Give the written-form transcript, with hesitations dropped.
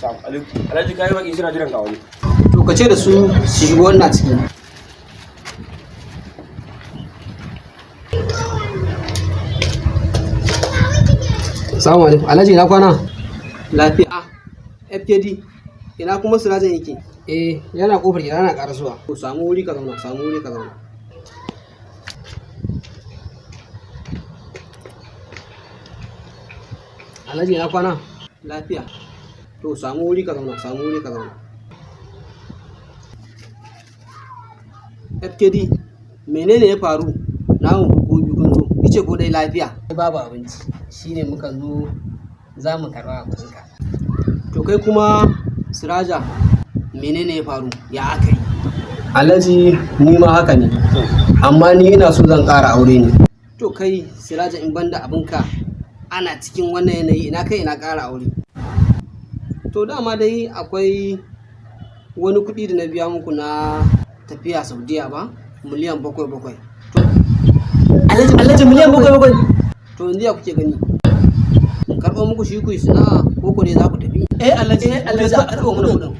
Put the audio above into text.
Alhaji kayi baki suna jiran ka wani. To ka ce da su shigo wannan ciki. Assalamu alaikum. Alhaji ina kwana? Lafiya. FKD. Ina kuma Sirajan yake? Yana kofar gida yana karasuwa. To samu wuri ka zauna, samu wuri ka zauna. Alhaji ina kwana? Lafiya. To samu wuri ka zauna, samu wuri ka zauna. FKD, menene ya faru? Namun ko biyu kun zo. Ice ko dai lafiya? Babu abinci. Shine muka zo za mu karɓa kuɗinka. To kai kuma Siraja, menene ya faru? Ya aka yi? Alhaji ni ma haka ne. Amma ni ina so zan ƙara aure ne. To kai Siraja in banda abinka ana cikin wannan yanayi ina kai ina ƙara aure. To dama dai akwai wani kuɗi da na biya muku na tafiya Saudiya ba? Miliyan 700. Alhaji miliyan 700? To yanzu ya kuke gani? Karɓo muku shi ku yi sana'a ko ku ne za ku tafi? Alhaji a karɓo mana kuɗin.